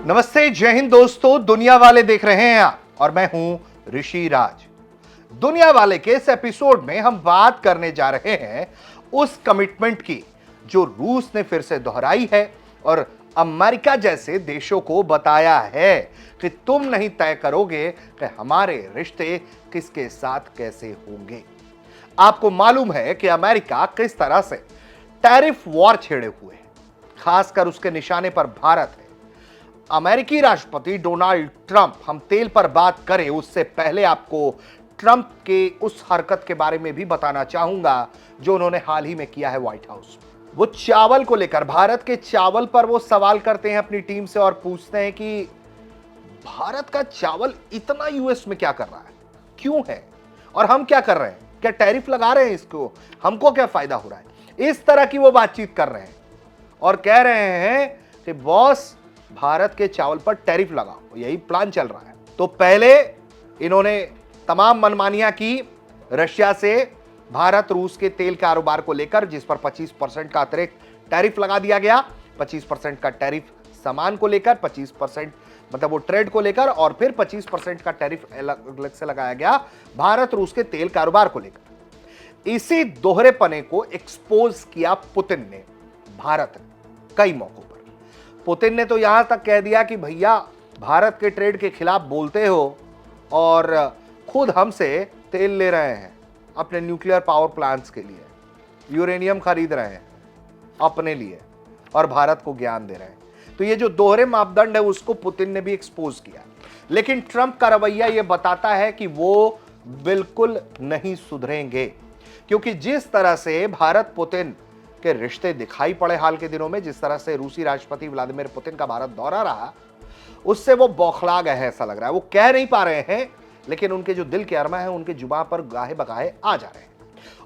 नमस्ते, जय हिंद दोस्तों। दुनिया वाले देख रहे हैं आप और मैं हूं ऋषि राज। दुनिया वाले के इस एपिसोड में हम बात करने जा रहे हैं उस कमिटमेंट की जो रूस ने फिर से दोहराई है और अमेरिका जैसे देशों को बताया है कि तुम नहीं तय करोगे कि हमारे रिश्ते किसके साथ कैसे होंगे। आपको मालूम है कि अमेरिका किस तरह से टैरिफ वॉर छेड़े हुए है, खासकर उसके निशाने पर भारत है। अमेरिकी राष्ट्रपति डोनाल्ड ट्रंप, हम तेल पर बात करें उससे पहले आपको ट्रंप के उस हरकत के बारे में भी बताना चाहूंगा जो उन्होंने हाल ही में किया है व्हाइट हाउस। वो चावल को लेकर, भारत के चावल पर वो सवाल करते हैं अपनी टीम से और पूछते हैं कि भारत का चावल इतना यूएस में क्या कर रहा है, क्यों है और हम क्या कर रहे हैं, क्या टैरिफ लगा रहे हैं इसको, हमको क्या फायदा हो रहा है। इस तरह की वो बातचीत कर रहे हैं और कह रहे हैं कि बॉस भारत के चावल पर टैरिफ लगाओ, यही प्लान चल रहा है। तो पहले इन्होंने तमाम मनमानियां की रशिया से भारत रूस के तेल कारोबार को लेकर, जिस पर 25% का अतिरिक्त टैरिफ लगा दिया गया। 25% का टैरिफ सामान को लेकर, 25% मतलब वो ट्रेड को लेकर, और फिर 25% का टैरिफ अलग से लगाया गया भारत रूस के तेल कारोबार को लेकर। इसी दोहरेपने को एक्सपोज किया पुतिन ने भारत ने कई मौकों पर। पुतिन ने तो यहां तक कह दिया कि भैया भारत के ट्रेड के खिलाफ बोलते हो और खुद हमसे तेल ले रहे हैं अपने न्यूक्लियर पावर प्लांट्स के लिए, यूरेनियम खरीद रहे हैं अपने लिए और भारत को ज्ञान दे रहे हैं। तो ये जो दोहरे मापदंड है उसको पुतिन ने भी एक्सपोज किया। लेकिन ट्रंप का रवैया ये बताता है कि वो बिल्कुल नहीं सुधरेंगे, क्योंकि जिस तरह से भारत पुतिन के रिश्ते दिखाई पड़े हाल के दिनों में, जिस तरह से रूसी राष्ट्रपति व्लादिमीर पुतिन का भारत दौरा रहा, उससे वो बौखला गए हैं, ऐसा लग रहा है। वो कह नहीं पा रहे हैं, लेकिन उनके जो दिल के अरमा है उनके जुबान पर गाहे बगाहे आ जा रहे हैं।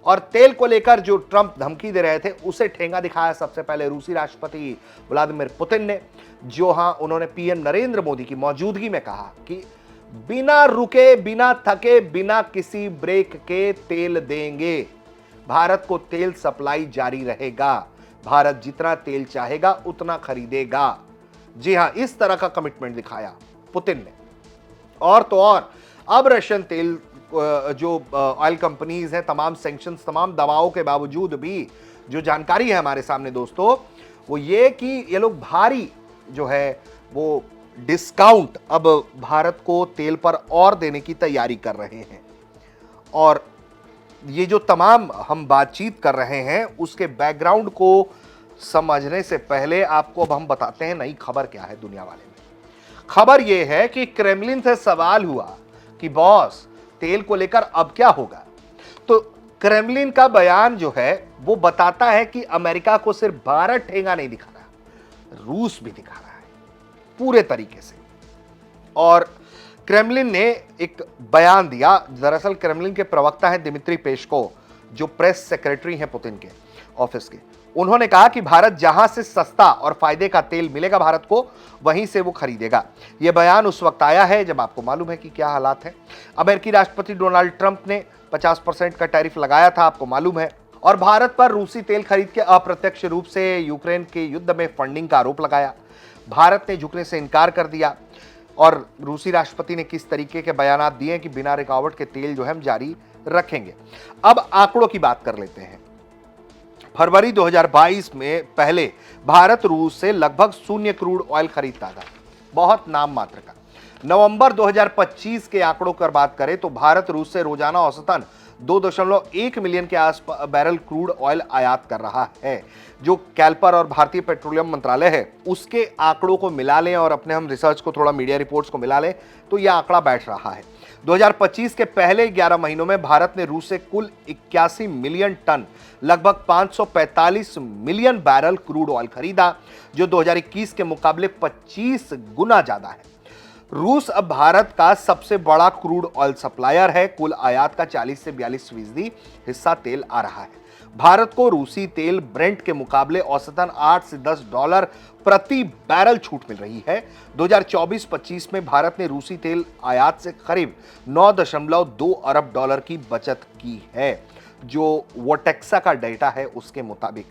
और तेल को लेकर जो ट्रंप धमकी दे रहे थे उसे ठेंगा दिखाया सबसे पहले रूसी राष्ट्रपति व्लादिमीर पुतिन ने, जो उन्होंने पीएम नरेंद्र मोदी की मौजूदगी में कहा कि बिना रुके, बिना थके, बिना किसी ब्रेक के तेल देंगे, भारत को तेल सप्लाई जारी रहेगा, भारत जितना तेल चाहेगा उतना खरीदेगा। जी हां, इस तरह का कमिटमेंट दिखाया पुतिन ने। और तो और अब रशियन तेल जो ऑयल कंपनीज हैं, तमाम सैंक्शंस, तमाम दबावों के बावजूद भी जो जानकारी है हमारे सामने दोस्तों, वो ये कि ये लोग भारी जो है वो डिस्काउंट अब भारत को तेल पर और देने की तैयारी कर रहे हैं। और ये जो तमाम हम बातचीत कर रहे हैं उसके बैकग्राउंड को समझने से पहले आपको अब हम बताते हैं नई खबर क्या है दुनिया वाले में। खबर ये है कि क्रेमलिन से सवाल हुआ कि बॉस तेल को लेकर अब क्या होगा, तो क्रेमलिन का बयान जो है वो बताता है कि अमेरिका को सिर्फ भारत ठेंगा नहीं दिखा रहा, रूस भी दिखा रहा है पूरे तरीके से। और क्रेमलिन ने एक बयान दिया। दरअसल क्रेमलिन के प्रवक्ता हैं दिमित्री पेस्कोव, जो प्रेस सेक्रेटरी हैं पुतिन के ऑफिस के। उन्होंने कहा कि भारत जहां से सस्ता और फायदे का तेल मिलेगा भारत को, वहीं से वो खरीदेगा। यह बयान उस वक्त आया है जब आपको मालूम है कि क्या हालात हैं। अमेरिकी राष्ट्रपति डोनाल्ड ट्रंप ने 50% का टैरिफ लगाया था, आपको मालूम है, और भारत पर रूसी तेल खरीद के अप्रत्यक्ष रूप से यूक्रेन के युद्ध में फंडिंग का आरोप लगाया। भारत ने झुकने से इनकार कर दिया और रूसी राष्ट्रपति ने किस तरीके के बयान दिए कि बिना रुकावट के तेल जो है हम जारी रखेंगे। अब आंकड़ों की बात कर लेते हैं। फरवरी 2022 में पहले भारत रूस से लगभग 0 क्रूड ऑयल खरीदता था, बहुत नाम मात्र का। नवंबर 2025 के आंकड़ों पर बात करें तो भारत रूस से रोजाना औसतन 2.1 मिलियन के आसपास बैरल क्रूड ऑयल आयात कर रहा है। जो कैल्पर और भारतीय पेट्रोलियम मंत्रालय है उसके आंकड़ों को मिला लें और अपने हम रिसर्च को, थोड़ा मीडिया रिपोर्ट्स को मिला लें तो यह आंकड़ा बैठ रहा है। 2025 के पहले 11 महीनों में भारत ने रूस से कुल 81 मिलियन टन, लगभग 545 मिलियन बैरल क्रूड ऑयल खरीदा, जो 2021 के मुकाबले 25 गुना ज्यादा है। रूस अब भारत का सबसे बड़ा क्रूड ऑयल सप्लायर है। कुल आयात का 40 से 42% हिस्सा तेल आ रहा है। भारत को रूसी तेल ब्रेंट के मुकाबले औसतन 8 से $10 प्रति बैरल छूट मिल रही है। 2024-25 में भारत ने रूसी तेल आयात से करीब $9.2 अरब की बचत की है, जो वोटेक्सा का डेटा है उसके मुताबिक।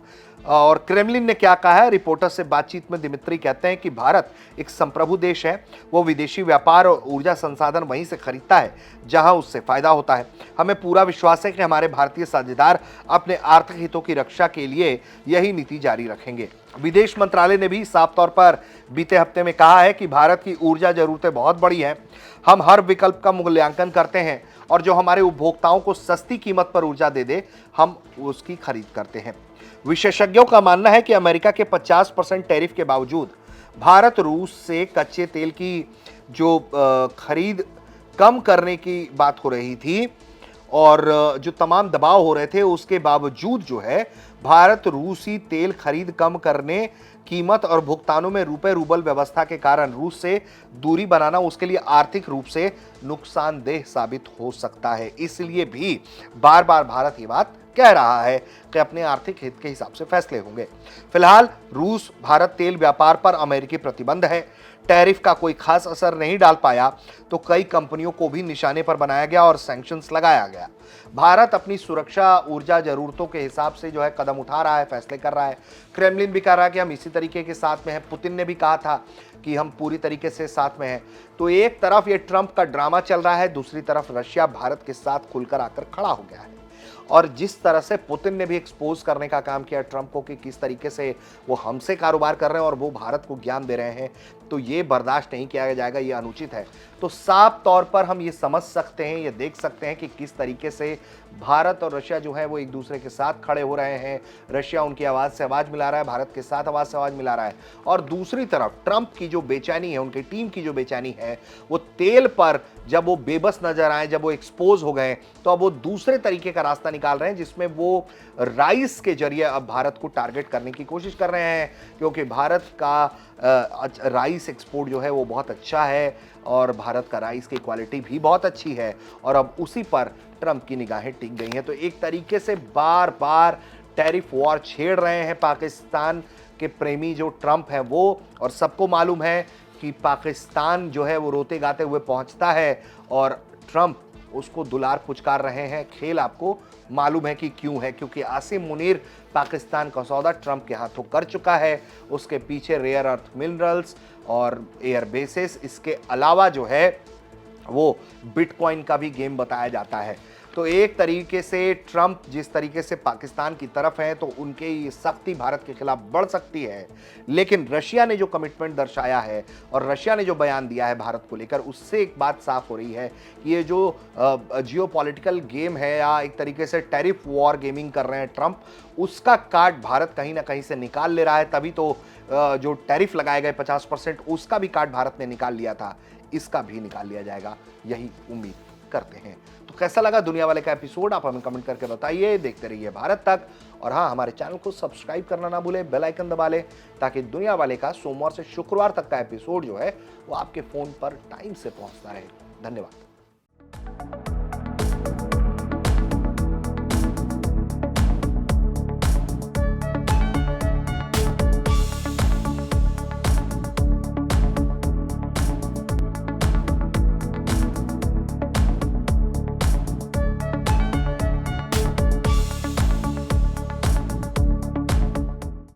और क्रेमलिन ने क्या कहा है, रिपोर्टर से बातचीत में दिमित्री कहते हैं कि भारत एक संप्रभु देश है। वो विदेशी व्यापार और ऊर्जा संसाधन वहीं से खरीदता है जहां उससे फायदा होता है। हमें पूरा विश्वास है कि हमारे भारतीय साझेदार अपने आर्थिक हितों की रक्षा के लिए यही नीति जारी रखेंगे। विदेश मंत्रालय ने भी साफ तौर पर बीते हफ्ते में कहा है कि भारत की ऊर्जा जरूरतें बहुत बड़ी हैं। हम हर विकल्प का मूल्यांकन करते हैं और जो हमारे उपभोक्ताओं को सस्ती कीमत पर ऊर्जा दे हम उसकी खरीद करते हैं। विशेषज्ञों का मानना है कि अमेरिका के 50% टैरिफ के बावजूद भारत रूस से कच्चे तेल की जो खरीद कम करने की बात हो रही थी और जो तमाम दबाव हो रहे थे, उसके बावजूद जो है भारत रूसी तेल खरीद कम करने, कीमत और भुगतानों में रुपए रूबल व्यवस्था के कारण रूस से दूरी बनाना उसके लिए आर्थिक रूप से नुकसानदेह साबित हो सकता है। इसलिए भी बार बार भारत ये बात कह रहा है कि अपने आर्थिक हित के हिसाब से फैसले होंगे। फिलहाल रूस भारत तेल व्यापार पर अमेरिकी प्रतिबंध है। टैरिफ का कोई खास असर नहीं डाल पाया तो कई कंपनियों को भी निशाने पर बनाया गया और सैंक्शंस लगाया गया। भारत अपनी सुरक्षा ऊर्जा जरूरतों के हिसाब से जो है कदम उठा रहा है, फैसले कर रहा है। क्रेमलिन भी कह रहा है कि हम इसी तरीके के साथ में हैं। पुतिन ने भी कहा था कि हम पूरी तरीके से साथ में हैं। तो एक तरफ ये ट्रंप का ड्रामा चल रहा है, दूसरी तरफ रशिया भारत के साथ खुलकर आकर खड़ा हो गया है। और जिस तरह से पुतिन ने भी एक्सपोज करने का काम किया ट्रंप को कि किस तरीके से वो हमसे कारोबार कर रहे हैं और वो भारत को ज्ञान दे रहे हैं, तो ये बर्दाश्त नहीं किया जाएगा, ये अनुचित है। तो साफ तौर पर हम ये समझ सकते हैं, ये देख सकते हैं कि किस तरीके से भारत और रशिया जो है वो एक दूसरे के साथ खड़े हो रहे हैं। रशिया उनकी आवाज़ से आवाज़ मिला रहा है, भारत के साथ आवाज़ से आवाज़ मिला रहा है। और दूसरी तरफ ट्रंप की जो बेचैनी है, उनकी टीम की जो बेचैनी है, वो तेल पर जब वो बेबस नजर आए, जब वो एक्सपोज हो गए, तो अब वो दूसरे तरीके का रास्ता निकाल रहे हैं जिसमें वो राइस के जरिए अब भारत को टारगेट करने की कोशिश कर रहे हैं, क्योंकि भारत का राइस एक्सपोर्ट जो है वो बहुत अच्छा है और भारत का राइस की क्वालिटी भी बहुत अच्छी है और अब उसी पर ट्रंप की निगाहें टिक गई हैं। तो एक तरीके से बार बार टैरिफ वॉर छेड़ रहे हैं पाकिस्तान के प्रेमी जो ट्रंप है वो, और सबको मालूम है कि पाकिस्तान जो है वो रोते गाते हुए पहुंचता है और ट्रंप उसको दुलार पुचकार रहे हैं। खेल आपको मालूम है कि क्यों है, क्योंकि आसिम मुनीर पाकिस्तान का सौदा ट्रंप के हाथों कर चुका है। उसके पीछे रेयर अर्थ मिनरल्स और एयर बेसेस, इसके अलावा जो है वो बिटकॉइन का भी गेम बताया जाता है। तो एक तरीके से ट्रंप जिस तरीके से पाकिस्तान की तरफ है तो उनकी सख्ती भारत के खिलाफ बढ़ सकती है, लेकिन रशिया ने जो कमिटमेंट दर्शाया है और रशिया ने जो बयान दिया है भारत को लेकर, उससे एक बात साफ हो रही है कि ये जो जियोपॉलिटिकल गेम है या एक तरीके से टैरिफ वॉर गेमिंग कर रहे हैं ट्रंप, उसका कार्ड भारत कहीं ना कहीं से निकाल ले रहा है। तभी तो जो टैरिफ लगाए गए 50%, उसका भी कार्ड भारत ने निकाल लिया था, इसका भी निकाल लिया जाएगा, यही उम्मीद करते हैं। तो कैसा लगा दुनिया वाले का एपिसोड, आप हमें कमेंट करके बताइए। देखते रहिए भारत तक, और हाँ, हमारे चैनल को सब्सक्राइब करना ना भूलें, बेल आइकन दबा लें ताकि दुनिया वाले का सोमवार से शुक्रवार तक का एपिसोड जो है वो आपके फोन पर टाइम से पहुंचता रहे। धन्यवाद।